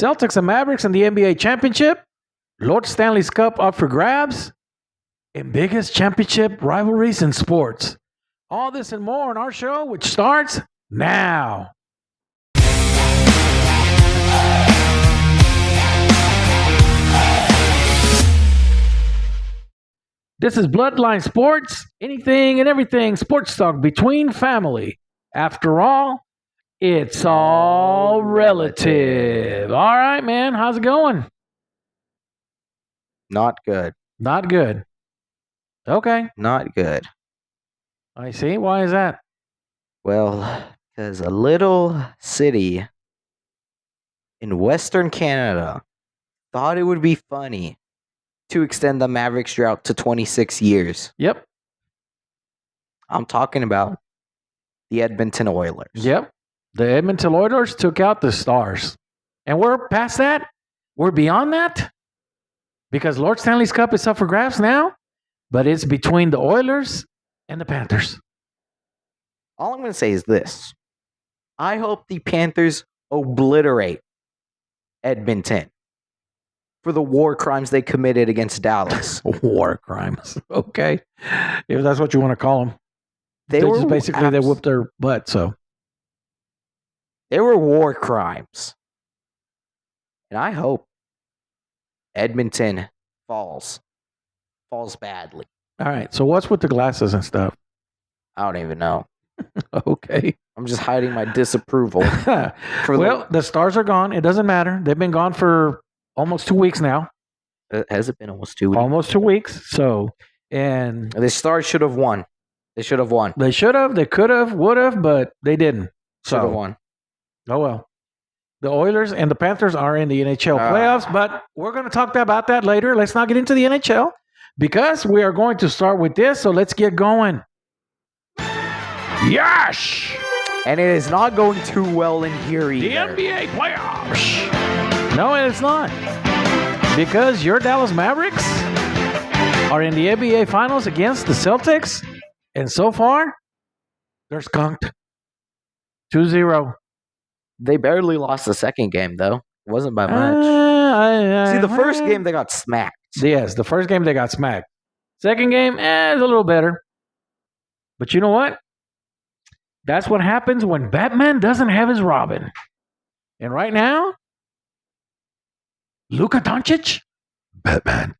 Celtics and Mavericks in the NBA Championship, Lord Stanley's Cup up for grabs, and biggest championship rivalries in sports. All this and more on our show, which starts now. This is Bloodline Sports, anything and everything sports talk between family. After all, it's all relative. All right, man. How's it going? Not good. Not good. Okay. Not good. I see. Why is that? Well, because a little city in Western Canada thought it would be funny to extend the Mavericks drought to 26 years. Yep. I'm talking about the Edmonton Oilers. Yep. The Edmonton Oilers took out the Stars. And we're past that. We're beyond that. Because Lord Stanley's Cup is up for grabs now. But it's between the Oilers and the Panthers. All I'm going to say is this. I hope the Panthers obliterate Edmonton for the war crimes they committed against Dallas. War crimes. Okay. If that's what you want to call them. They whooped their butt, so. They were war crimes. And I hope Edmonton falls badly. All right. So what's with the glasses and stuff? I don't even know. Okay. I'm just hiding my disapproval. The Stars are gone. It doesn't matter. They've been gone for almost 2 weeks now. Has it been almost 2 weeks? Almost 2 weeks. So, and the Stars should have won. They should have won. They should have. They could have. Would have. But they didn't. Should have won. Oh well. The Oilers and the Panthers are in the NHL playoffs, but we're going to talk about that later. Let's not get into the NHL because we are going to start with this. So let's get going. Yes! And it is not going too well in here The either. NBA playoffs. No, it's not. Because your Dallas Mavericks are in the NBA Finals against the Celtics. And so far, they're skunked. 2-0. They barely lost the second game, though. It wasn't by much. See, the first game, they got smacked. Yes, the first game, they got smacked. Second game, it's a little better. But you know what? That's what happens when Batman doesn't have his Robin. And right now, Luka Doncic, Batman,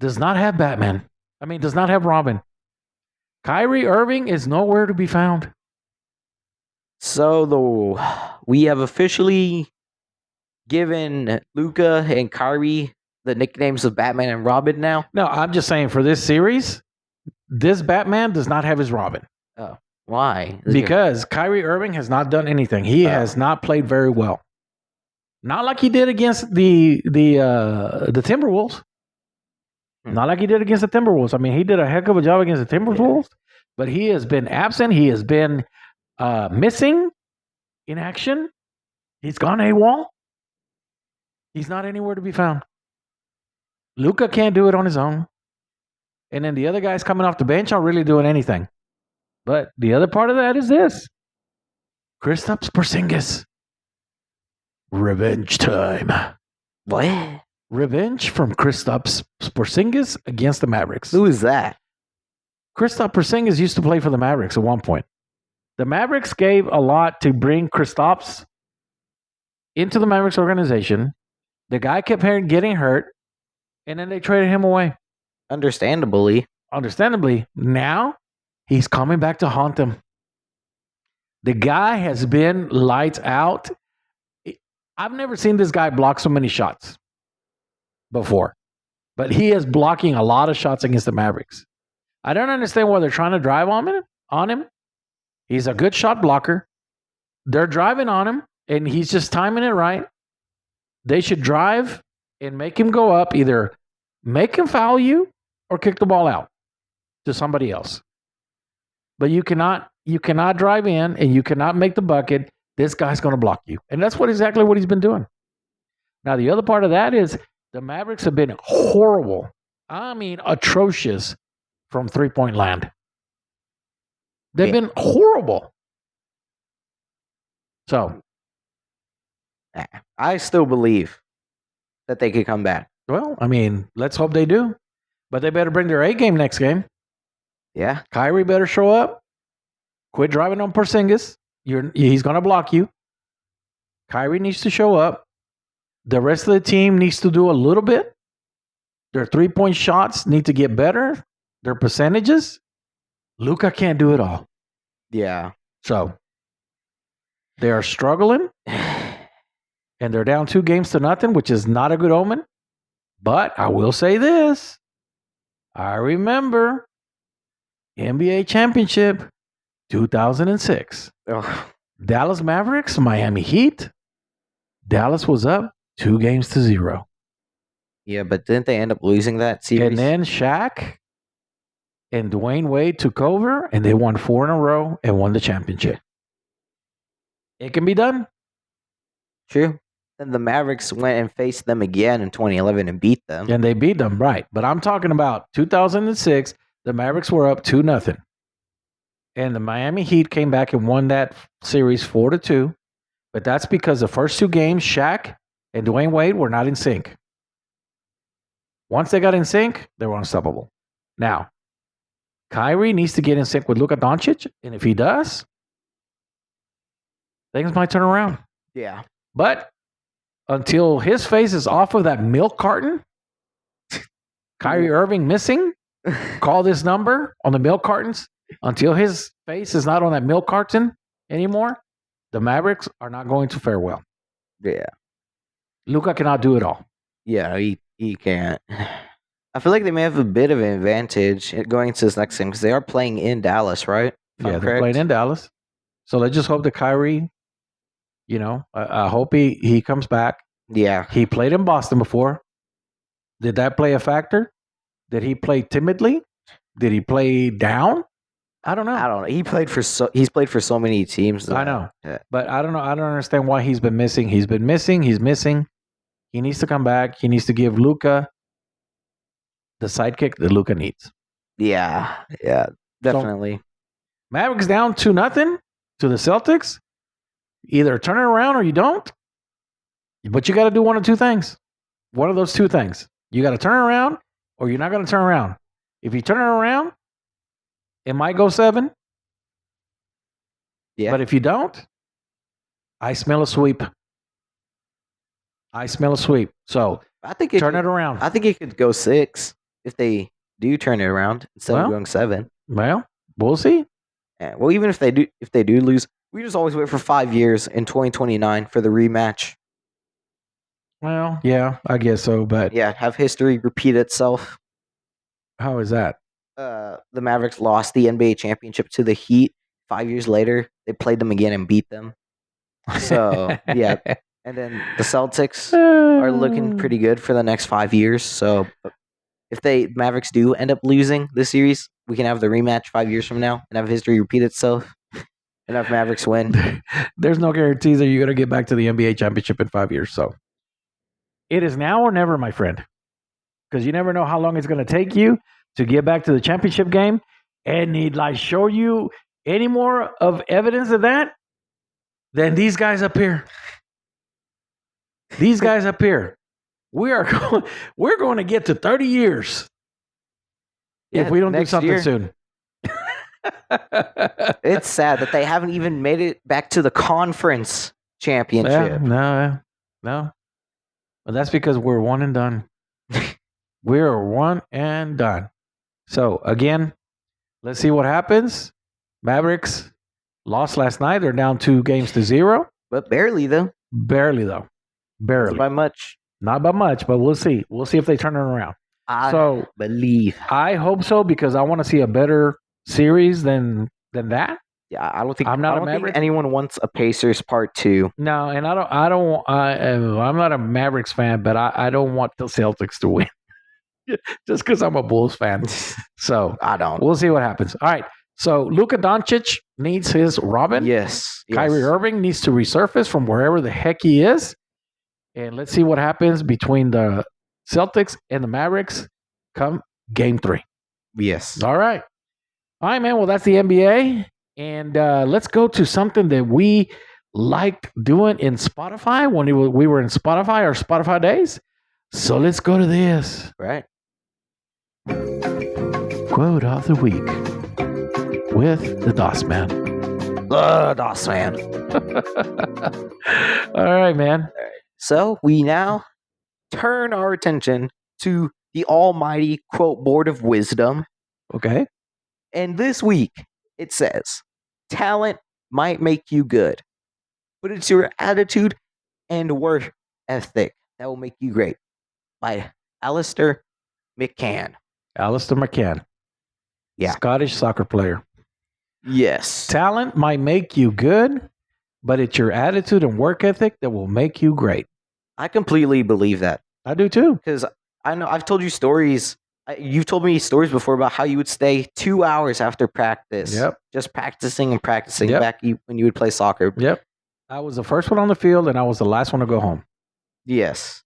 does not have Batman. Does not have Robin. Kyrie Irving is nowhere to be found. So we have officially given Luka and Kyrie the nicknames of Batman and Robin now? No, I'm just saying for this series, this Batman does not have his Robin. Oh, why? Because Kyrie Irving has not done anything. He has not played very well. Not like he did against the Timberwolves. Not like he did against the Timberwolves. He did a heck of a job against the Timberwolves, but he has been absent. He has been missing in action. He's gone AWOL. He's not anywhere to be found. Luka can't do it on his own. And then the other guys coming off the bench aren't really doing anything. But the other part of that is this. Kristaps Porzingis. Revenge time. What? Revenge from Kristaps Porzingis against the Mavericks. Who is that? Kristaps Porzingis used to play for the Mavericks at one point. The Mavericks gave a lot to bring Kristaps into the Mavericks organization. The guy kept getting hurt, and then they traded him away. Understandably. Now, he's coming back to haunt them. The guy has been lights out. I've never seen this guy block so many shots before, but he is blocking a lot of shots against the Mavericks. I don't understand why they're trying to drive on him. He's a good shot blocker. They're driving on him, and he's just timing it right. They should drive and make him go up, either make him foul you or kick the ball out to somebody else. But you cannot drive in and you cannot make the bucket. This guy's going to block you. And that's exactly what he's been doing. Now, the other part of that is the Mavericks have been horrible. Atrocious from three-point land. They've been horrible. So, I still believe that they could come back. Well, I mean, let's hope they do. But they better bring their A game next game. Yeah. Kyrie better show up. Quit driving on Porzingis. He's going to block you. Kyrie needs to show up. The rest of the team needs to do a little bit. Their 3-point shots need to get better. Their percentages. Luka can't do it all. Yeah. So they are struggling. And they're down 2-0, which is not a good omen. But I will say this. I remember NBA Championship 2006. Oh, Dallas Mavericks, Miami Heat. Dallas was up 2-0. yeah, but didn't they end up losing that series? And then Shaq and Dwayne Wade took over, and they won 4 in a row and won the championship. It can be done. True. Then the Mavericks went and faced them again in 2011 and beat them. And they beat them, right. But I'm talking about 2006, the Mavericks were up 2-0. And the Miami Heat came back and won that series 4-2. But that's because the first 2 games, Shaq and Dwayne Wade were not in sync. Once they got in sync, they were unstoppable. Now, Kyrie needs to get in sync with Luka Doncic. And if he does, things might turn around. Yeah. But until his face is off of that milk carton, Kyrie Irving missing, call this number on the milk cartons. Until his face is not on that milk carton anymore, the Mavericks are not going to fare well. Yeah. Luka cannot do it all. Yeah, he can't. I feel like they may have a bit of an advantage going into this next game because they are playing in Dallas, right? If I'm They're correct? playing in Dallas. So let's just hope that Kyrie, I hope he comes back. Yeah. He played in Boston before. Did that play a factor? Did he play timidly? Did he play down? I don't know. I don't know. He's played for so many teams. I know. But I don't know. I don't understand why he's been missing. He's missing. He needs to come back. He needs to give Luka the sidekick that Luka needs. Yeah. Yeah. Definitely. So, Mavericks down 2-0 to the Celtics. Either turn it around or you don't. But you got to do one of 2 things. One of those 2 things. You got to turn it around or you're not going to turn around. If you turn it around, it might go 7. Yeah. But if you don't, I smell a sweep. So I think turn it around. I think it could go 6 if they do turn it around instead of going 7. Well, we'll see. Yeah. Well, even if they do lose, we just always wait for 5 years in 2029 for the rematch. Well, yeah, I guess so. But yeah, have history repeat itself. How is that? The Mavericks lost the NBA championship to the Heat. 5 years later, they played them again and beat them. So, yeah. And then the Celtics are looking pretty good for the next 5 years. So, if Mavericks do end up losing this series, we can have the rematch 5 years from now and have history repeat itself. And have Mavericks win. There's no guarantees that you're going to get back to the NBA championship in 5 years. So, it is now or never, my friend. Because you never know how long it's going to take you to get back to the championship game. And need I show you any more of evidence of that than these guys up here. These guys up here. We're going to get to 30 years if we don't do something soon. It's sad that they haven't even made it back to the conference championship. No. Well, that's because we're one and done. We're one and done. So, again, let's see what happens. Mavericks lost last night. They're down 2-0. But barely, though. Barely. Not by much. Not by much, but we'll see. We'll see if they turn it around. I believe. I hope so because I want to see a better series than that. Yeah, I don't think I'm not a Maverick. Think anyone wants a Pacers part 2. No, and I'm not a Mavericks fan, but I don't want the Celtics to win. Just because I'm a Bulls fan. So I don't. We'll see what happens. All right. So Luka Doncic needs his Robin. Yes. Kyrie Irving needs to resurface from wherever the heck he is. And let's see what happens between the Celtics and the Mavericks come game 3. Yes. All right. All right, man. Well, that's the NBA. And let's go to something that we liked doing in Spotify when we were in Spotify, our Spotify days. So let's go to this. Right. Quote of the week with the DOS Man. DOS Man. All right, man. So we now turn our attention to the almighty quote board of wisdom. Okay. And this week it says, talent might make you good, but it's your attitude and work ethic that will make you great. By Alistair McCann. Alistair McCann. Yeah. Scottish soccer player. Yes. Talent might make you good, but it's your attitude and work ethic that will make you great. I completely believe that. I do too. Because I know I've told you stories. You've told me stories before about how you would stay 2 hours after practice. Yep. Just practicing and practicing Yep. back when you would play soccer. Yep. I was the first one on the field and I was the last one to go home. Yes.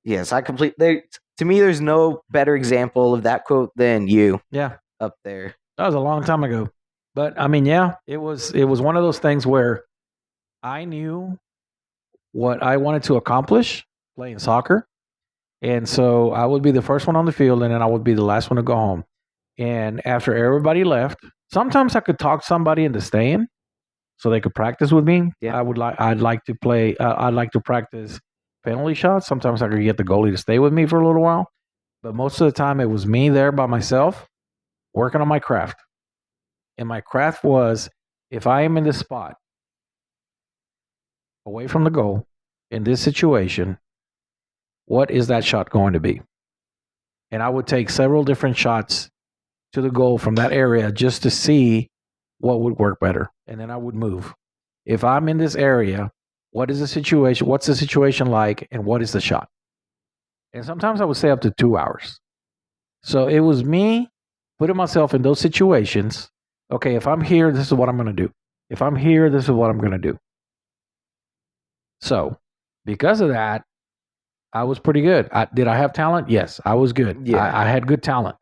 Yes, to me, there's no better example of that quote than you. Yeah. Up there. That was a long time ago. But I mean, yeah, it was one of those things where I knew what I wanted to accomplish playing soccer. And so I would be the first one on the field and then I would be the last one to go home. And after everybody left, sometimes I could talk somebody into staying so they could practice with me. Yeah. I'd like to practice penalty shots. Sometimes I could get the goalie to stay with me for a little while. But most of the time it was me there by myself working on my craft. And my craft was, if I am in this spot away from the goal in this situation, what is that shot going to be? And I would take several different shots to the goal from that area just to see what would work better. And then I would move. If I'm in this area, what is the situation? What's the situation like? And what is the shot? And sometimes I would stay up to 2 hours. So it was me putting myself in those situations. Okay, if I'm here, this is what I'm going to do. If I'm here, this is what I'm going to do. So because of that, I was pretty good. Did I have talent? Yes, I was good. Yeah. I had good talent.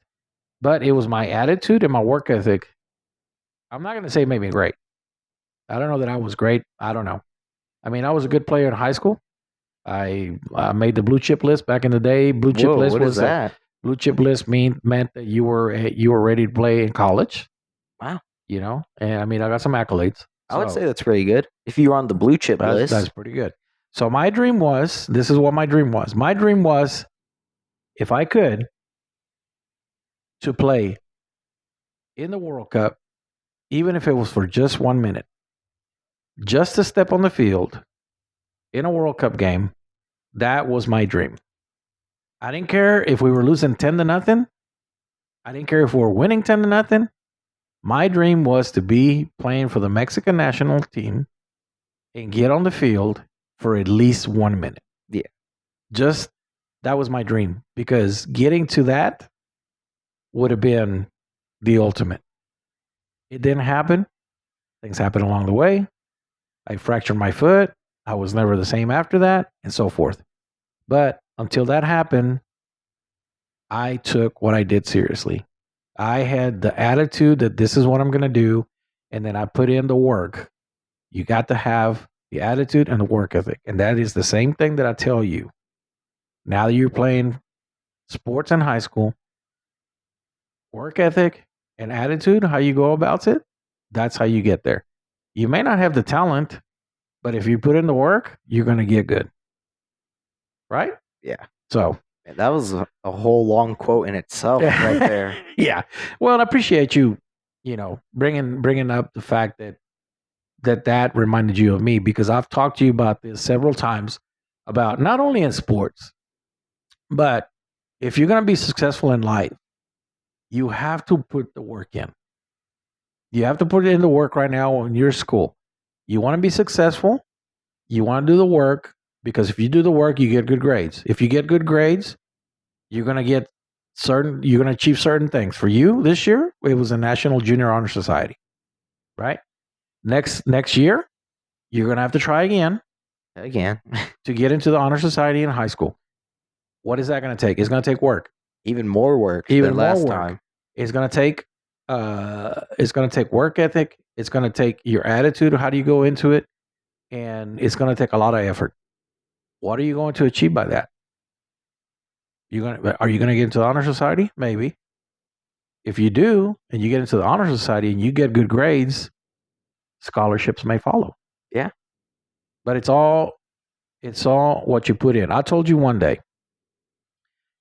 But it was my attitude and my work ethic. I'm not going to say it made me great. I don't know that I was great. I don't know. I mean, I was a good player in high school. I made the blue chip list back in the day. Blue chip list what was is that? Blue chip list meant that you were ready to play in college. Wow. You know, and I mean, I got some accolades. I would say that's pretty good. If you were on the blue chip list. That's pretty good. So my dream was, this is what my dream was. My dream was, if I could, to play in the World Cup, even if it was for just 1 minute, just to step on the field in a World Cup game. That was my dream. I didn't care if we were losing 10-0. I didn't care if we were winning 10-0. My dream was to be playing for the Mexican national team and get on the field for at least 1 minute. Yeah. Just, that was my dream, because getting to that would have been the ultimate. It didn't happen. Things happened along the way. I fractured my foot. I was never the same after that, and so forth. But until that happened, I took what I did seriously. I had the attitude that this is what I'm going to do, and then I put in the work. You got to have the attitude and the work ethic, and that is the same thing that I tell you. Now that you're playing sports in high school, work ethic and attitude, how you go about it, that's how you get there. You may not have the talent, but if you put in the work, you're going to get good. Right? Yeah. So that was a whole long quote in itself right there. Yeah. Well, I appreciate you, bringing up the fact that reminded you of me, because I've talked to you about this several times, about not only in sports, but if you're going to be successful in life, you have to put the work in. You have to put it in the work right now in your school. You want to be successful, you want to do the work, because if you do the work, you get good grades. If you get good grades, you're going to achieve certain things. For you this year, it was a National Junior Honor Society, right? Next year, you're going to have to try again to get into the Honor Society in high school. What is that going to take? It's going to take work. Even more work than last time. It's going to take work ethic. It's going to take your attitude. How do you go into it? and it's going to take a lot of effort. What are you going to achieve by that? Are you going to get into the honor society? Maybe. If you do, and you get into the honor society and you get good grades, scholarships may follow. Yeah. But it's all what you put in. I told you one day,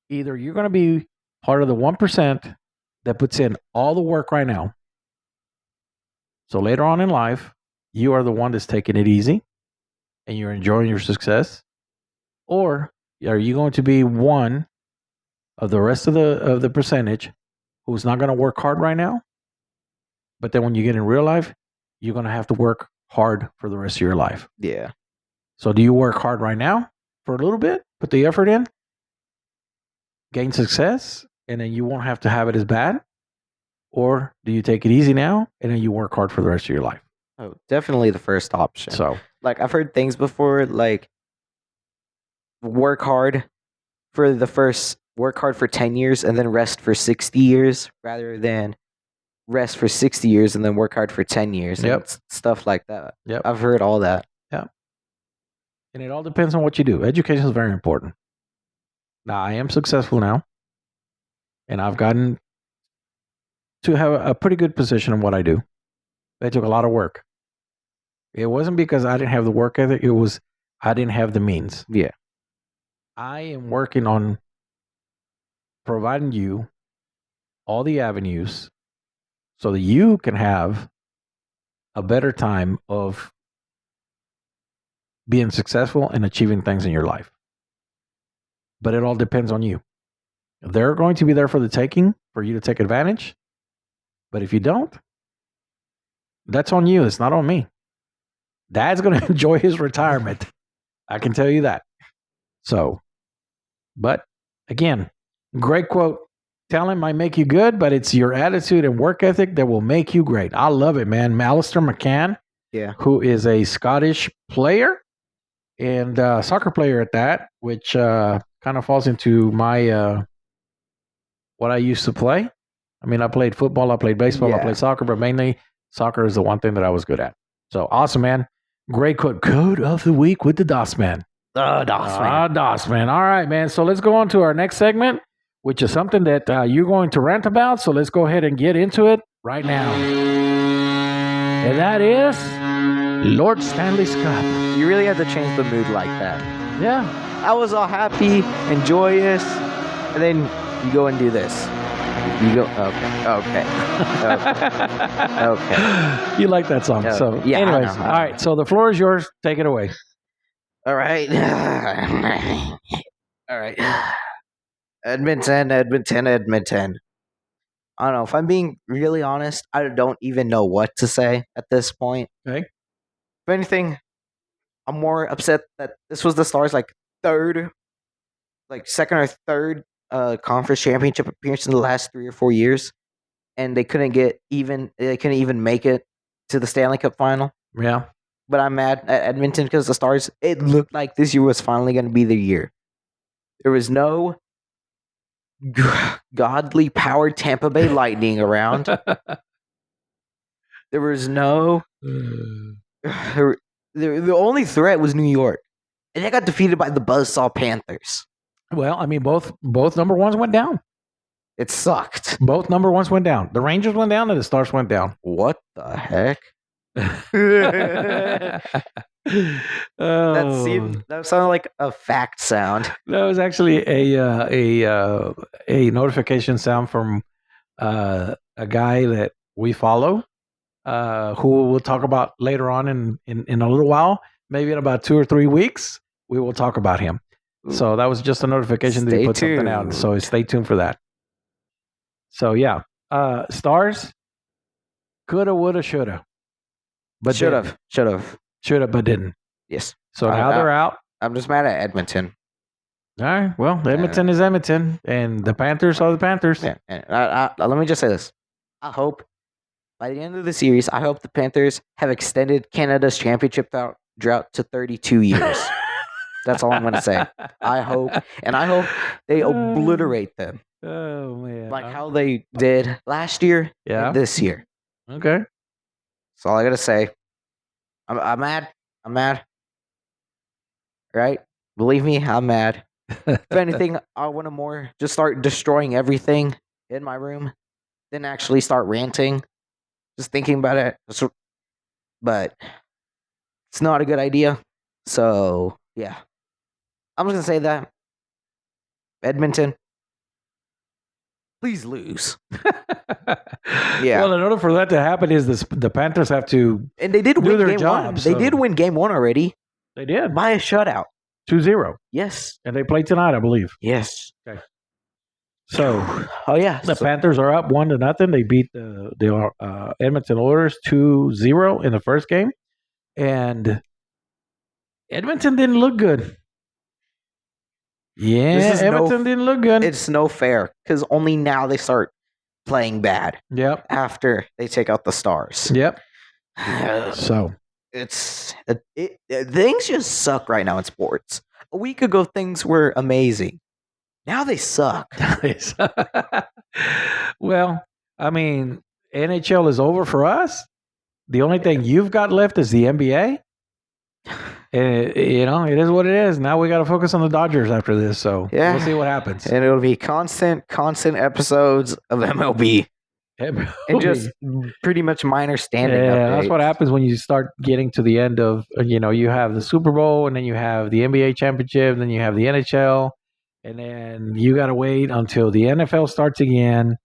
either you're going to be part of the 1% that puts in all the work right now. So later on in life, you are the one that's taking it easy and you're enjoying your success. Or are you going to be one of the rest of the percentage who's not going to work hard right now? But then when you get in real life, you're going to have to work hard for the rest of your life. Yeah. So do you work hard right now for a little bit, put the effort in, gain success, and then you won't have to have it as bad? Or do you take it easy now and then you work hard for the rest of your life? Oh, definitely the first option. So, like, I've heard things before, like, work hard for 10 years and then rest for 60 years rather than rest for 60 years and then work hard for 10 years. Yep. And stuff like that. Yep. I've heard all that. Yeah. And it all depends on what you do. Education is very important. Now, I am successful now, and I've gotten to have a pretty good position in what I do. It took a lot of work. It wasn't because I didn't have the work ethic. It was I didn't have the means. Yeah. I am working on providing you all the avenues so that you can have a better time of being successful and achieving things in your life. But it all depends on you. They're going to be there for the taking, for you to take advantage. But if you don't, that's on you. It's not on me. Dad's going to enjoy his retirement. I can tell you that. So, but again, great quote. Talent might make you good, but it's your attitude and work ethic that will make you great. I love it, man. Alistair McCann, who is a Scottish player and soccer player at that, which kind of falls into my what I used to play. I mean, I played football, I played baseball, I played soccer, but mainly soccer is the one thing that I was good at. So awesome, man. Great quote. Code of the week with the DOS Man. The DOS Man. DOS Man. All right, man. So let's go on to our next segment, which is something that you're going to rant about. So let's go ahead and get into it right now. And that is Lord Stanley's Cup. You really had to change the mood like that. Yeah. I was all happy and joyous, and then you go and do this. You go, okay. Okay. You like that song. So, yeah, anyways, all right. So the floor is yours. Take it away. All right. All right. Edmonton. I don't know. If I'm being really honest, I don't even know what to say at this point. Okay. If anything, I'm more upset that this was the Stars' second or third conference championship appearance in the last 3 or 4 years, and they couldn't even make it to the Stanley Cup final. Yeah. But I'm mad at Edmonton because the Stars, it looked like this year was finally going to be the year. There was no godly powered Tampa Bay Lightning around. There was no... The only threat was New York. And they got defeated by the Buzzsaw Panthers. Well, I mean, both number ones went down. It sucked. Both number ones went down. The Rangers went down and the Stars went down. What the heck? That sounded like a fact sound. That was actually a notification sound from a guy that we follow, who we'll talk about later on in a little while, maybe in about 2 or 3 weeks. We will talk about him. So that was just a notification that he put something out. So stay tuned for that. So yeah, Stars coulda, woulda, shoulda, but should have, but didn't. Yes. So now they're out. I'm just mad at Edmonton. All right. Well, Edmonton is Edmonton, and the Panthers are the Panthers. Yeah. And let me just say this: I hope by the end of the series, I hope the Panthers have extended Canada's championship drought to 32 years. That's all I'm going to say. I hope they obliterate them. Oh man! Like how they did last year and this year. Okay. That's all I got to say. I'm mad. I'm mad. Right? Believe me, I'm mad. If anything, I want to more just start destroying everything in my room, then actually start ranting. Just thinking about it. But it's not a good idea. So, yeah. I'm just going to say that. Edmonton, please lose. Yeah. Well, in order for that to happen, is the Panthers have to And they did do win their game job. one. They did win game one already They did by a shutout. 2-0, Yes. and they play tonight, I believe. Yes. Okay. So, oh yeah, the Panthers are up 1-0. They beat the Edmonton Oilers 2-0 in the first game, and Edmonton didn't look good. Yeah, Edmonton didn't look good. It's no fair because only now they start playing bad. Yep. After they take out the Stars. Yep. So it's things just suck right now in sports. A week ago, things were amazing. Now they suck. Well, I mean, NHL is over for us. The only thing you've got left is the NBA. And, it is what it is. Now we got to focus on the Dodgers after this. So we'll see what happens. And it'll be constant episodes of MLB. And just pretty much minor standing updates. That's what happens when you start getting to the end of, you have the Super Bowl, and then you have the NBA championship, and then you have the NHL, and then you got to wait until the NFL starts again.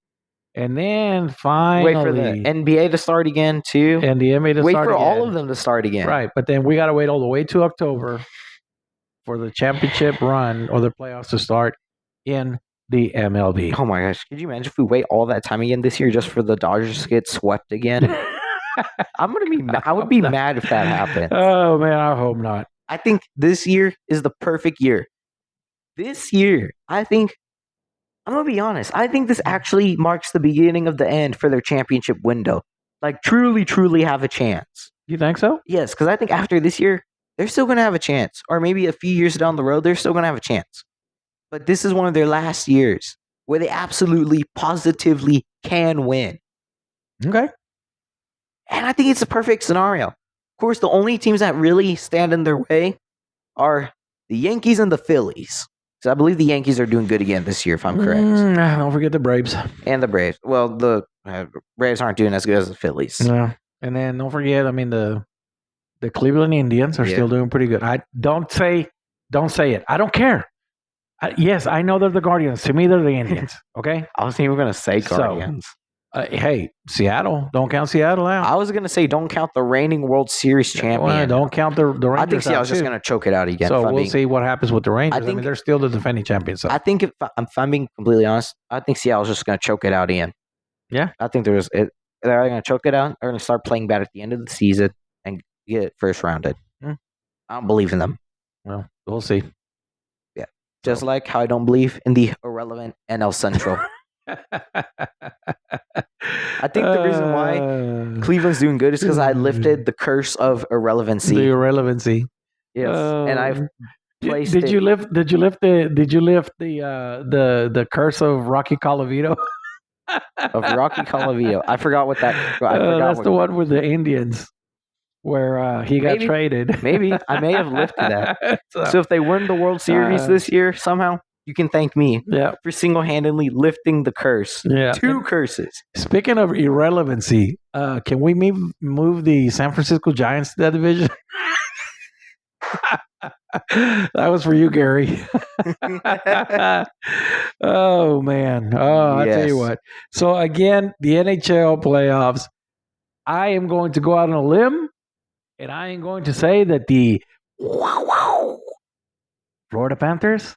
And then finally, wait for the NBA to start again too, and the NBA to wait start for again. all of them to start again. Right, but then we got to wait all the way to October for the championship run or the playoffs to start in the MLB. Oh my gosh! Could you imagine if we wait all that time again this year just for the Dodgers to get swept again? I would be mad if that happened. Oh man, I hope not. I think this year is the perfect year. This year, I think. I'm going to be honest. I think this actually marks the beginning of the end for their championship window. Like, truly, truly have a chance. You think so? Yes, because I think after this year, they're still going to have a chance. Or maybe a few years down the road, they're still going to have a chance. But this is one of their last years where they absolutely, positively can win. Okay. And I think it's a perfect scenario. Of course, the only teams that really stand in their way are the Yankees and the Phillies. So I believe the Yankees are doing good again this year, if I'm correct. Don't forget the Braves. And the Braves. Well, the Braves aren't doing as good as the Phillies. Yeah. And then don't forget, the Cleveland Indians are still doing pretty good. Don't say it. I don't care. Yes, I know they're the Guardians. To me, they're the Indians. Okay? I wasn't even going to say Guardians. Hey, Seattle. Don't count Seattle out. I was going to say don't count the reigning World Series champion. Well, don't count the Rangers. I think Seattle's just going to choke it out again. So we'll see what happens with the Rangers. I mean, they're still the defending champions. So. I think if I'm being completely honest, I think Seattle's just going to choke it out again. Yeah. I think they're going to choke it out. They're going to start playing bad at the end of the season and get first rounded. I don't believe in them. Well, we'll see. Yeah. Just like how I don't believe in the irrelevant NL Central. I think the reason why Cleveland's doing good is because I lifted the curse of irrelevancy. The irrelevancy. Yes, and I've placed. Did you lift the curse of Rocky Colavito? Of Rocky Colavito, I forgot what that. That's the one with the Indians, where he got traded. Maybe I may have lifted that. So if they win the World Series this year somehow, you can thank me for single-handedly lifting the curse. Yeah. 2 curses. Speaking of irrelevancy, can we move the San Francisco Giants to that division? That was for you, Gary. Oh, man. Oh, I tell you what. So, again, the NHL playoffs, I am going to go out on a limb, and I am going to say that the Florida Panthers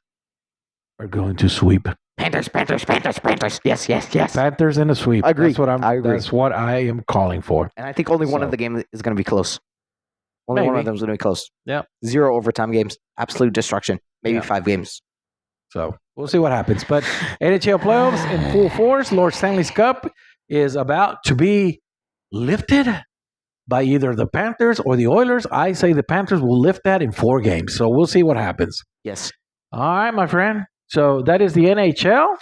are going to sweep. Panthers. Yes. Panthers in a sweep. I agree. That's what I am calling for. And I think only one of the games is going to be close. Only one of them is going to be close. Yeah. 0 overtime games. Absolute destruction. Maybe 5 games. So we'll see what happens. But NHL playoffs in full force. Lord Stanley's Cup is about to be lifted by either the Panthers or the Oilers. I say the Panthers will lift that in 4 games. So we'll see what happens. Yes. All right, my friend. So that is the NHL.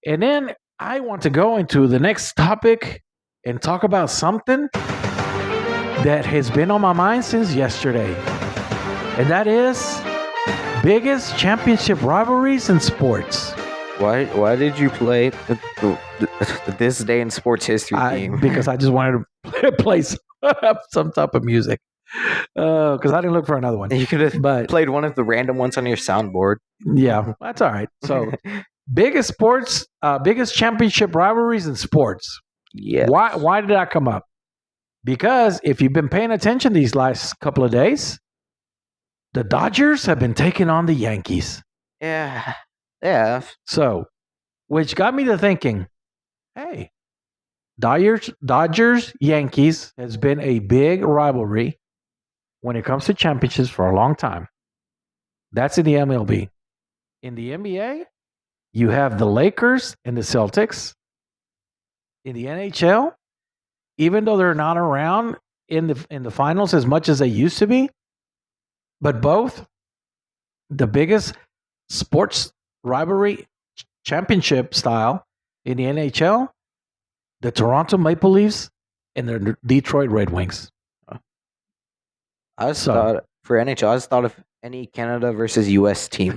And then I want to go into the next topic and talk about something that has been on my mind since yesterday. And that is biggest championship rivalries in sports. Why did you play this day in sports history theme? Because I just wanted to play some type of music. Because I didn't look for another one. You could have played one of the random ones on your soundboard. Yeah, that's all right. So, biggest championship rivalries in sports. Yeah. Why did that come up? Because if you've been paying attention these last couple of days, the Dodgers have been taking on the Yankees. Yeah. So, which got me to thinking, hey, Dodgers Yankees has been a big rivalry when it comes to championships for a long time. That's in the MLB. In the NBA, you have the Lakers and the Celtics. In the NHL, even though they're not around in the finals as much as they used to be, but both the biggest sports rivalry championship style in the NHL, the Toronto Maple Leafs and the Detroit Red Wings. I just thought for NHL, I just thought of any Canada versus US team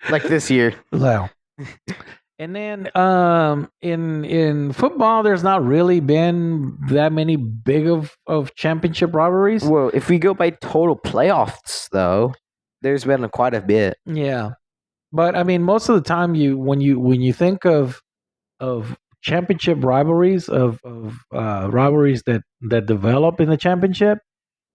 like this year. Wow. And then in football, there's not really been that many big of championship rivalries. Well, if we go by total playoffs, though, there's been quite a bit. Yeah, but I mean, most of the time, when you think of championship rivalries of rivalries that develop in the championship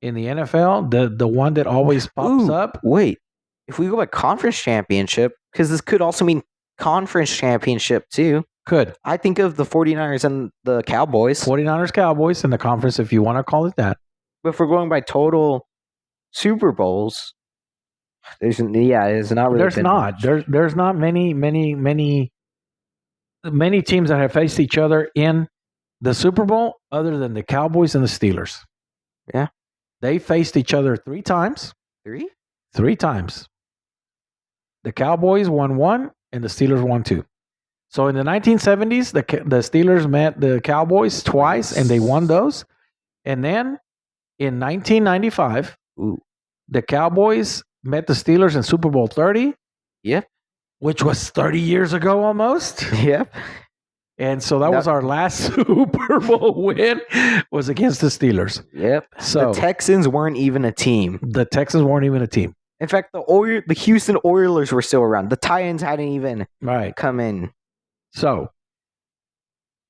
in the NFL, the one that always pops up. Wait, if we go by conference championship, because this could also mean conference championship too. Could. I think of the 49ers and the Cowboys. 49ers, Cowboys in the conference, if you want to call it that. But if we're going by total Super Bowls, there's not really. There's not. There's not many teams that have faced each other in the Super Bowl other than the Cowboys and the Steelers. Yeah. They faced each other 3 times. 3? 3 times. The Cowboys won 1 and the Steelers won 2. So in the 1970s, the Steelers met the Cowboys twice and they won those. And then in 1995, the Cowboys met the Steelers in Super Bowl 30. Yep. Which was 30 years ago almost. Yep. And so that was our last Super Bowl win was against the Steelers. Yep. So the Texans weren't even a team. In fact, the Houston Oilers were still around. The Titans hadn't even come in. So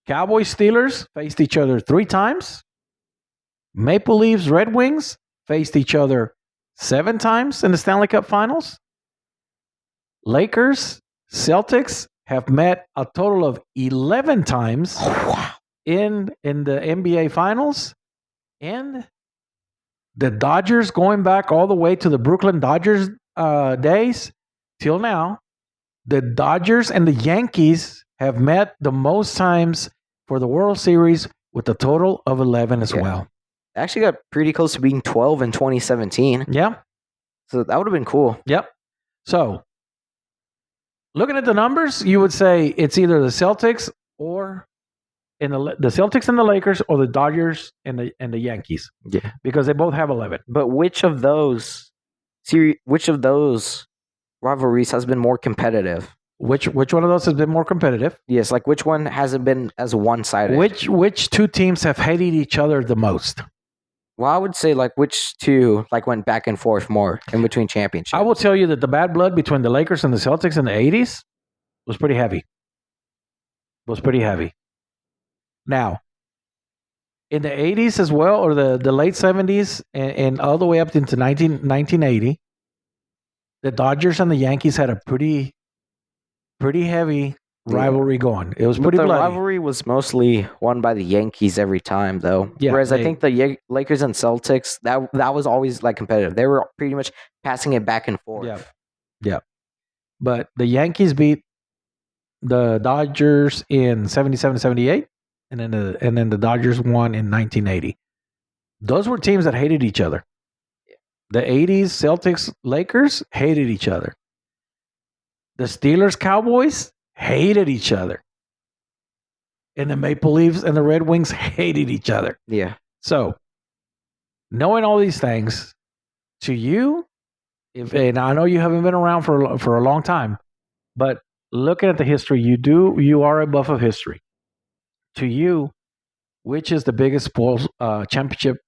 Cowboys, Steelers faced each other 3 times. Maple Leafs, Red Wings faced each other 7 times in the Stanley Cup Finals. Lakers, Celtics have met a total of 11 times in the NBA Finals. And the Dodgers, going back all the way to the Brooklyn Dodgers days till now, the Dodgers and the Yankees have met the most times for the World Series with a total of 11 as well. Actually got pretty close to being 12 in 2017. Yeah. So that would have been cool. Yep. So looking at the numbers, you would say it's either the Celtics or the Celtics and the Lakers, or the Dodgers and the Yankees. Yeah, because they both have 11. But which of those rivalries has been more competitive? Which one of those has been more competitive? Yes, like which one hasn't been as one-sided? Which 2 teams have hated each other the most? Well, I would say like which 2 went back and forth more in between championships. I will tell you that the bad blood between the Lakers and the Celtics in the 80s was pretty heavy. Now, in the 80s as well, or the late 70s and all the way up into 1980, the Dodgers and the Yankees had a pretty heavy rivalry going. It was pretty bloody. The rivalry was mostly won by the Yankees every time, though. Yeah, whereas I think the Lakers and Celtics, that was always competitive. They were pretty much passing it back and forth. Yeah. But the Yankees beat the Dodgers in 77, 78, and then the Dodgers won in 1980. Those were teams that hated each other. The 80s Celtics Lakers hated each other. The Steelers Cowboys hated each other. And the Maple Leafs and the Red Wings hated each other. Yeah. So knowing all these things, to you, and I know you haven't been around for a long time, but looking at the history, you are a buff of history. To you, which is the biggest sports championship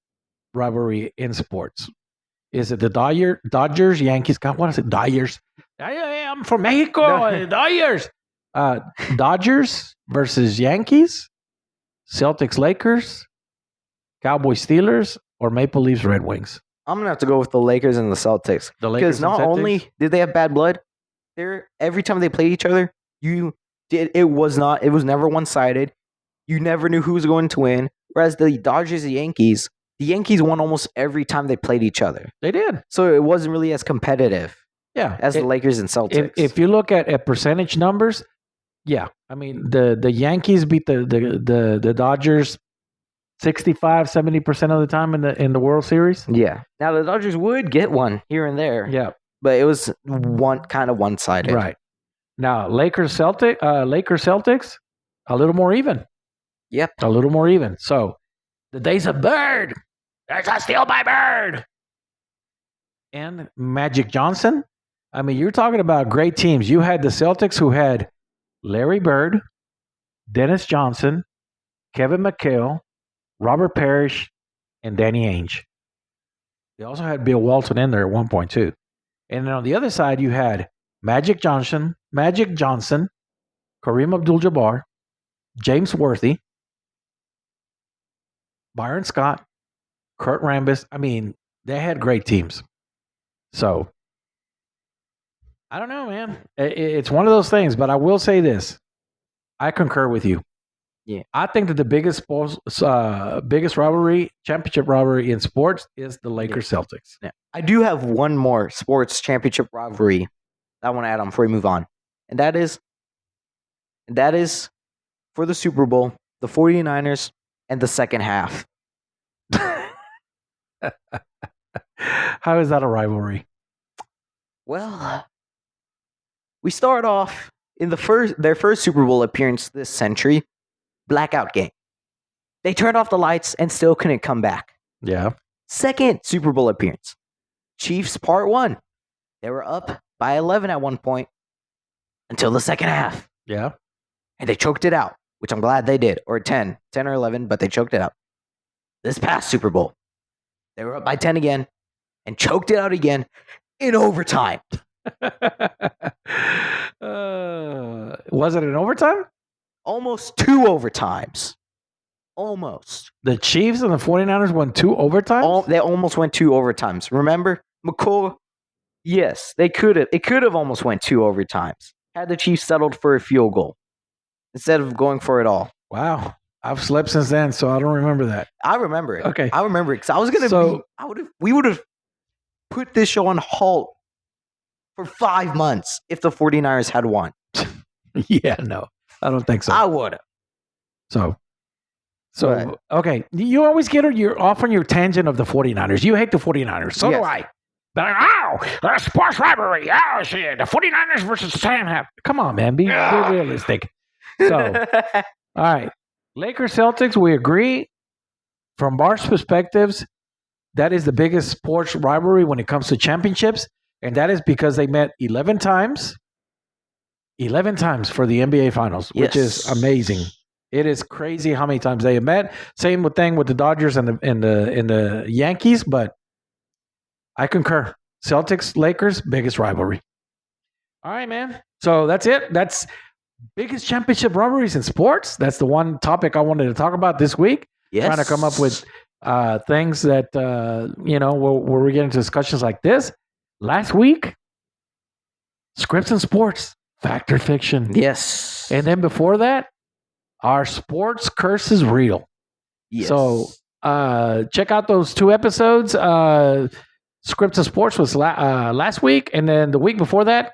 rivalry in sports? Is it the Dodgers, Yankees? God, what is it? Dodgers. I'm from Mexico. No. Dodgers. Uh, Dodgers versus Yankees, Celtics, Lakers, Cowboys, Steelers, or Maple Leafs, Red Wings. I'm gonna have to go with the Lakers and the Celtics. The Lakers Because not and Celtics? only did they have bad blood, every time they played each other, it was never one sided. You never knew who was going to win. Whereas the Dodgers and the Yankees won almost every time they played each other. They did. So it wasn't really as competitive Yeah. as the Lakers and Celtics. If you look at percentage numbers, yeah. I mean, the Yankees beat the Dodgers 65-70% of the time in the World Series. Yeah. Now the Dodgers would get one here and there. Yeah. But it was one sided. Right. Now, Lakers Celtics, a little more even. Yep. A little more even. So, the days of Bird. There's a steal by Bird. And Magic Johnson. I mean, you're talking about great teams. You had the Celtics who had Larry Bird, Dennis Johnson, Kevin McHale, Robert Parrish, and Danny Ainge. They also had Bill Walton in there at one point, too. And then on the other side, you had Magic Johnson, Kareem Abdul-Jabbar, James Worthy, Byron Scott, Kurt Rambis. I mean, they had great teams. So, I don't know, man. It's one of those things, but I will say this. I concur with you. Yeah. I think that the biggest rivalry, championship rivalry in sports is the Lakers-Celtics. Yeah. I do have one more sports championship rivalry I want to add on before we move on. And that is for the Super Bowl, the 49ers and the second half. How is that a rivalry? Well, we start off in their first Super Bowl appearance this century, blackout game. They turned off the lights and still couldn't come back. Yeah. Second Super Bowl appearance, Chiefs Part 1. They were up by 11 at one point until the second half. Yeah. And they choked it out, which I'm glad they did, or 10 or 11, but they choked it out. This past Super Bowl, they were up by 10 again and choked it out again in overtime. Was it in overtime? Almost 2 overtimes. Almost. The Chiefs and the 49ers won 2 overtimes? They almost went 2 overtimes. Remember? McCall? Yes, they could have. It could have almost went 2 overtimes had the Chiefs settled for a field goal instead of going for it all. Wow. I've slept since then, so I don't remember that. I remember it. Okay. I remember it because I was going to we would have put this show on halt for 5 months if the 49ers had won. Yeah, no. I don't think so. I would have. So Right. okay. You always get you're off on your tangent of the 49ers. You hate the 49ers. So do I. But a sports rivalry. Oh, shit. The 49ers versus the Sam half. Come on, man. Be realistic. So, all right. Lakers Celtics, we agree. From our perspectives, that is the biggest sports rivalry when it comes to championships. And that is because they met 11 times. 11 times for the NBA Finals, which is amazing. It is crazy how many times they have met. Same thing with the Dodgers and the Yankees, but I concur. Celtics, Lakers, biggest rivalry. All right, man. So that's it. That's biggest championship rivalries in sports. That's the one topic I wanted to talk about this week. Yes. Trying to come up with things that, where we get into discussions like this. Last week, scripts and sports, fact or fiction. Yes. And then before that, our sports curse is real. Yes. So check out those 2 episodes. Scripts and Sports was last week, and then the week before that,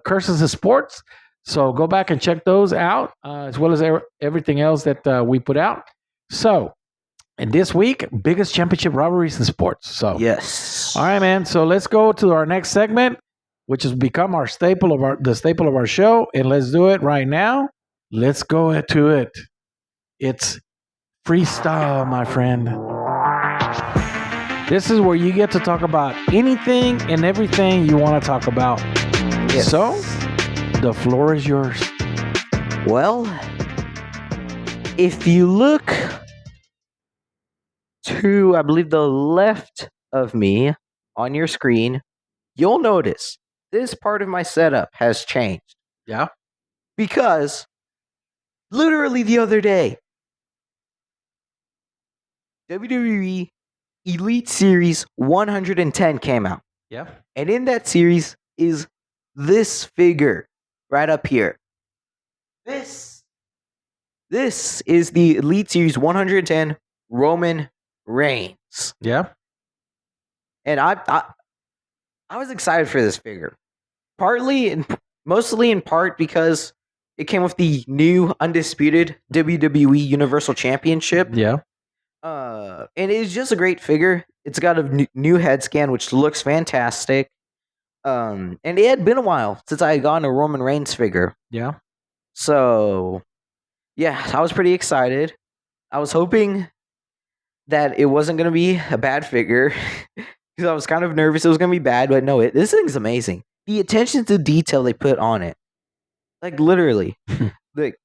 Curses of Sports. So go back and check those out, as well as everything else that we put out. So, and this week, biggest championship rivalries in sports. So, yes. All right, man. So let's go to our next segment, which has become the staple of our show, and let's do it right now. Let's go to it. It's freestyle, my friend. This is where you get to talk about anything and everything you want to talk about. Yes. So, the floor is yours. Well, if you look to, I believe, the left of me on your screen, you'll notice this part of my setup has changed. Yeah. Because literally the other day, WWE Elite Series 110 came out. Yeah. And in that series is this figure right up here. This is the Elite Series 110 Roman Reigns. Yeah. And I was excited for this figure. Mostly in part because it came with the new undisputed WWE Universal Championship. Yeah. And it's just a great figure. It's got a new head scan, which looks fantastic. And it had been a while since I had gotten a Roman Reigns figure. Yeah. So, yeah, I was pretty excited. I was hoping that it wasn't going to be a bad figure because I was kind of nervous it was going to be bad, but no, this thing's amazing. The attention to detail they put on it, like literally, like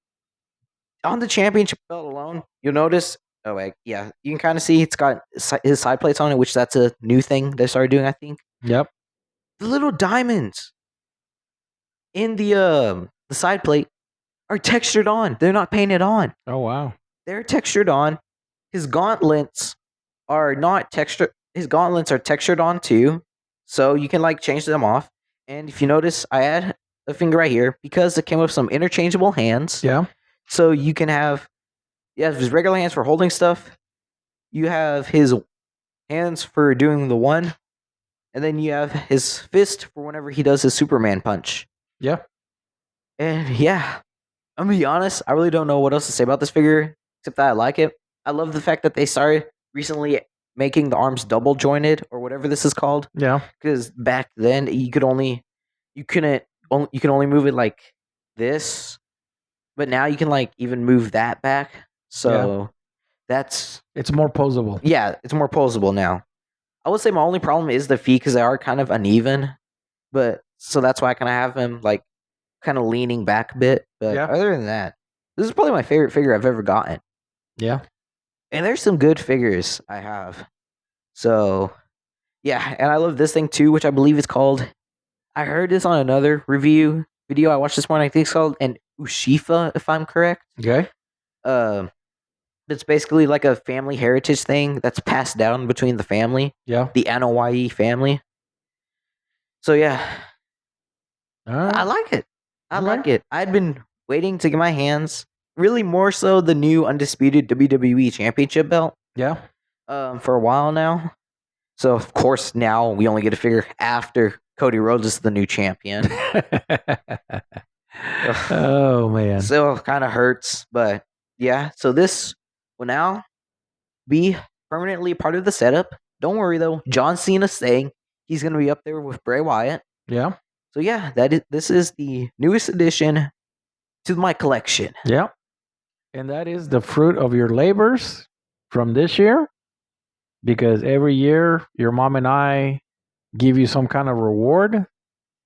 on the championship belt alone, you'll notice. Oh, wait, yeah, you can kind of see it's got his side plates on it, which that's a new thing they started doing, I think. Yep. The little diamonds in the side plate are textured on. They're not painted on. Oh, wow. They're textured on. His gauntlets are not textured. His gauntlets are textured on too, so you can like change them off. And if you notice, I add a finger right here because it came with some interchangeable hands. Yeah. So you can have his regular hands for holding stuff. You have his hands for doing the one, and then you have his fist for whenever he does his Superman punch. Yeah. And yeah, I'm gonna be honest, I really don't know what else to say about this figure except that I like it. I love the fact that they started recently making the arms double jointed or whatever this is called. Yeah. Because back then you can only move it like this, but now you can like even move that back. So It's more posable. yeah, it's more posable now. I would say my only problem is the feet because they are kind of uneven, but so that's why I kind of have them like kind of leaning back a bit. But Yeah. other than that, this is probably my favorite figure I've ever gotten. Yeah. And there's some good figures I have. So, yeah, and I love this thing too, which I believe is called. I heard this on another review video I watched this morning. I think it's called an Ushifa, if I'm correct. Okay. It's basically like a family heritage thing that's passed down between the family, Yeah. the Anoa'i family. So, yeah, All right. I like it. I Okay. like it. I'd been waiting to get my hands, really more so the new undisputed WWE Championship belt. Yeah. For a while now. So of course now we only get a figure after Cody Rhodes is the new champion. Oh, man. So it kind of hurts, but yeah. So this will now be permanently part of the setup. Don't worry though, John Cena's staying. He's gonna be up there with Bray Wyatt. Yeah. So yeah, this is the newest addition to my collection. Yeah. And that is the fruit of your labors from this year. Because every year your mom and I give you some kind of reward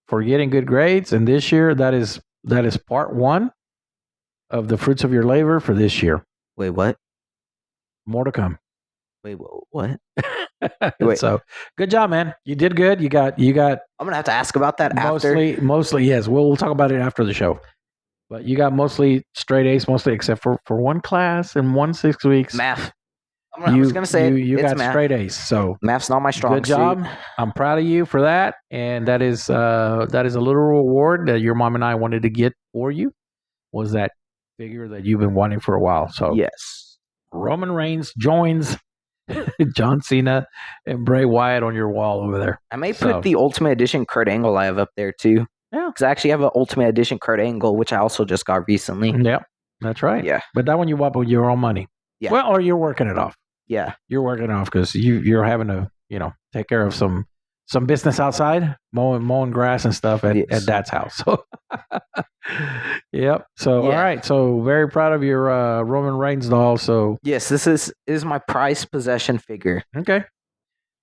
for getting good grades. And this year that is part one of the fruits of your labor for this year. Wait, what? More to come. Wait, what? Wait. So good job, man. You did good. You got I'm gonna have to ask about that after. Mostly, yes. We'll talk about it after the show. But you got mostly straight A's, mostly except for one class and 6 weeks. Math. I was gonna say you it's got math. straight A's. So Math's not my strong good job. suit. I'm proud of you for that. And that is a little reward that your mom and I wanted to get for you. Was that figure that you've been wanting for a while? So Yes. Roman Reigns joins John Cena and Bray Wyatt on your wall over there. I may put the Ultimate Edition Kurt Angle I have up there too. Yeah. Because I actually have an Ultimate Edition Kurt Angle, which I also just got recently. Yeah, that's right. Yeah. But that one you bought with your own money. Yeah. Well, or you're working it off. Yeah. You're working it off because you're having to, take care of some business outside, mowing grass and stuff at Dad's house. So, yep. So, Yeah. all right. So, very proud of your Roman Reigns doll. So, Yes, this is my prized possession figure. okay.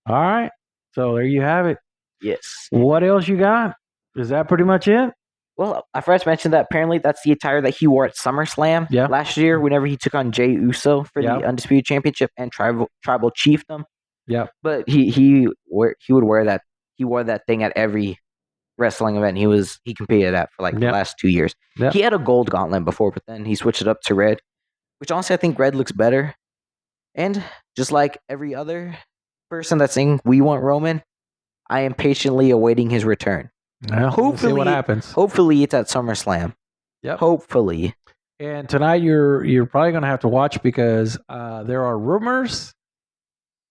All right. So there you have it. Yes. What else you got? Is that pretty much it? Well, I first mentioned that apparently that's the attire that he wore at SummerSlam Yeah. last year whenever he took on Jey Uso for Yeah. the Undisputed Championship and Tribal Chiefdom. Yeah. But he would wear that. He wore that thing at every wrestling event he competed at for like the Yep. last 2 years. Yep. He had a gold gauntlet before, but then he switched it up to red, which honestly I think red looks better. And just like every other person that's saying we want Roman, I am patiently awaiting his return. Well, we'll see what happens. Hopefully it's at SummerSlam. Yep. Hopefully. And tonight you're probably going to have to watch because there are rumors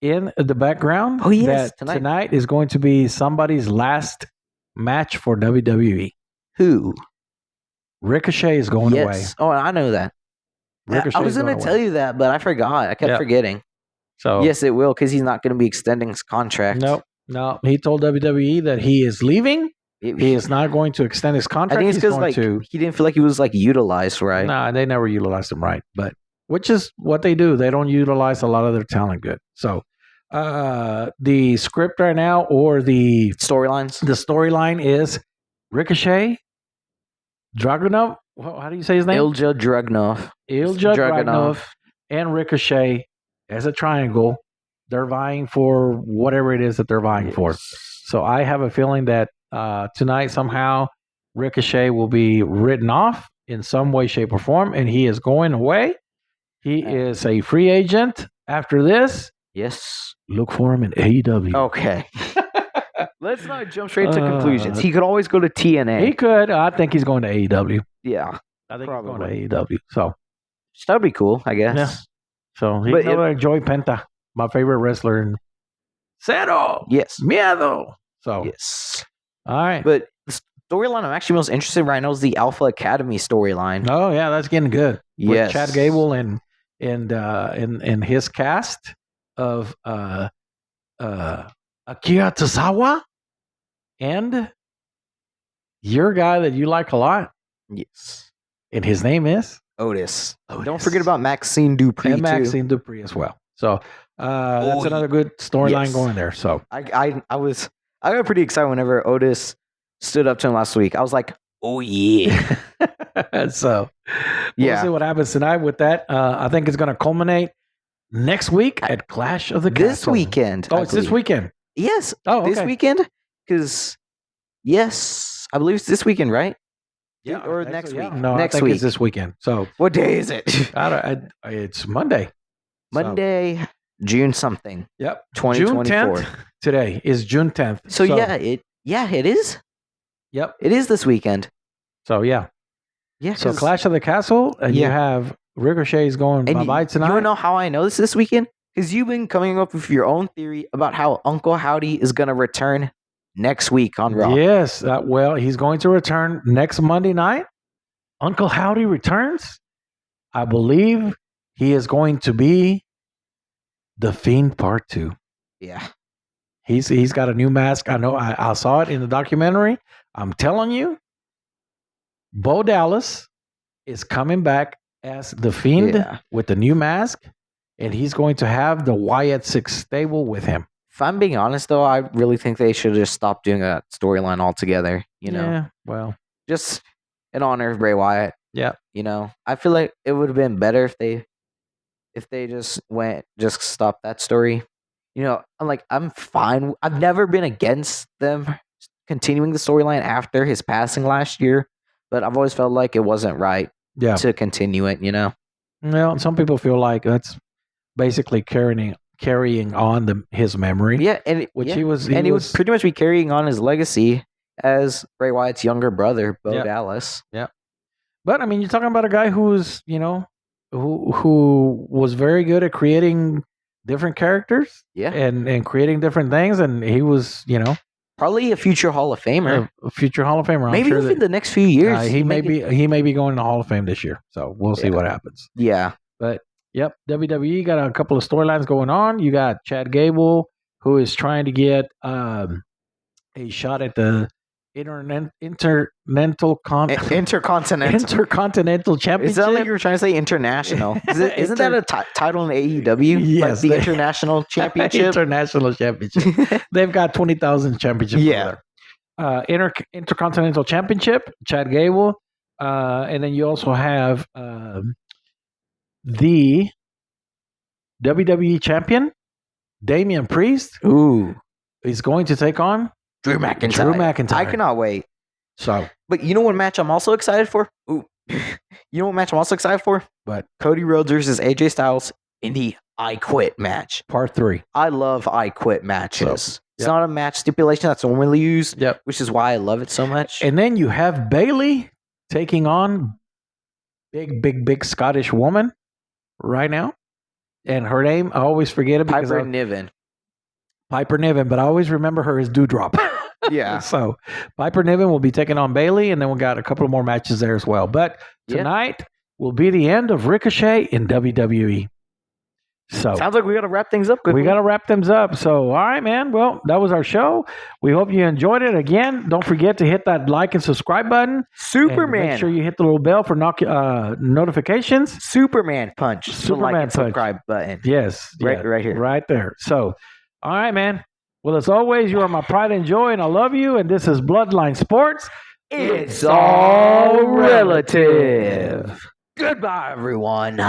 in the background that tonight is going to be somebody's last match for WWE. Who? Ricochet is going away. Oh, I know that. Ricochet I was going to tell you that, but I forgot. I kept forgetting. So yes, it will because he's not going to be extending his contract. No. He told WWE that he is leaving. He is not going to extend his contract. I think it's because he didn't feel like he was like utilized right. Nah, they never utilized him right, but which is what they do. They don't utilize a lot of their talent good. So the script right now or the storylines. The storyline is Ricochet, Dragunov. How do you say his name? Ilja Dragunov, and Ricochet as a triangle. They're vying for whatever it is that they're vying for. So I have a feeling that tonight somehow Ricochet will be written off in some way, shape, or form, and he is going away. He is a free agent after this. Yes. Look for him in AEW. Okay. Let's not jump straight to conclusions. He could always go to TNA. He could. I think he's going to AEW. Yeah. I think he's going to AEW. So that would be cool, I guess. Yeah. So he's like Joey Penta, my favorite wrestler. And Cero. Yes. Miedo. So yes. All right. But the storyline I'm actually most interested in right now is the Alpha Academy storyline. Oh yeah, that's getting good. Yes. With Chad Gable and his cast of Akira Tozawa and your guy that you like a lot. Yes. And his name is Otis. Don't forget about Maxine Dupree and Maxine Dupree as well. So that's another good storyline going there. So I got pretty excited whenever Otis stood up to him last week. I was like, oh yeah. So we'll see what happens tonight with that. I think it's going to culminate next week at Clash of the Castle. This weekend. Oh, it's this weekend. Yes. Oh, this weekend? Because yes, I believe it's this weekend, right? Yeah, or next week. No, next I think week. It's this weekend. So what day is it? It's Monday. Monday, June something. Yep. 2024. June 10th today is June 10th. So it is. Yep. It is this weekend. So yeah. Yeah. So Clash of the Castle, and you have Ricochet's going bye-bye tonight. You want to know how I know this weekend? Because you've been coming up with your own theory about how Uncle Howdy is going to return next week on Raw. Yes. Well, he's going to return next Monday night. Uncle Howdy returns. I believe he is going to be The Fiend Part 2. Yeah. He's got a new mask. I know. I saw it in the documentary. I'm telling you, Bo Dallas is coming back as The Fiend with the new mask, and he's going to have the Wyatt Six stable with him. If I'm being honest, though, I really think they should just stop doing that storyline altogether. You know? Yeah, well. Just in honor of Bray Wyatt. Yeah. You know, I feel like it would have been better if they just stopped that story. You know, I'm fine. I've never been against them continuing the storyline after his passing last year, but I've always felt like it wasn't right to continue it, you know? Well, some people feel like that's basically carrying on his memory. Yeah, and he would pretty much be carrying on his legacy as Bray Wyatt's younger brother, Bo Dallas. Yeah. But I mean, you're talking about a guy who's, who was very good at creating different characters. Yeah. And creating different things, and he was, probably a future Hall of Famer. A future Hall of Famer. Maybe sure within the next few years. He may be going to Hall of Fame this year. So we'll see what happens. Yeah. But yep, WWE got a couple of storylines going on. You got Chad Gable, who is trying to get a shot at the Intercontinental Intercontinental. Championship. It sounded like you were trying to say international. Isn't that a title in AEW? Yes, like the International Championship. International Championship. They've got 20,000 championships. Yeah. There. Intercontinental Championship. Chad Gable, and then you also have the WWE champion Damian Priest. Ooh, is going to take on Drew McIntyre. I cannot wait. So, but you know what match I'm also excited for? Ooh, you know what match I'm also excited for? But Cody Rhodes versus AJ Styles in the I Quit match. Part 3. I love I Quit matches. It's not a match stipulation that's normally used, which is why I love it so much. And then you have Bayley taking on big Scottish woman right now. And her name, I always forget it. Piper Niven. Piper Niven, but I always remember her as Dewdrop. Yeah. So Piper Niven will be taking on Bayley, and then we got a couple more matches there as well. But tonight will be the end of Ricochet in WWE. So sounds like we got to wrap things up. We got to wrap things up. So, all right, man. Well, that was our show. We hope you enjoyed it. Again, don't forget to hit that like and subscribe button. Superman. Make sure you hit the little bell for notifications. Superman punch. Superman like and punch. Subscribe button. Yes. Right here. Right there. So, all right, man. Well, as always, you are my pride and joy, and I love you. And this is Bloodline Sports. It's all relative. Goodbye, everyone.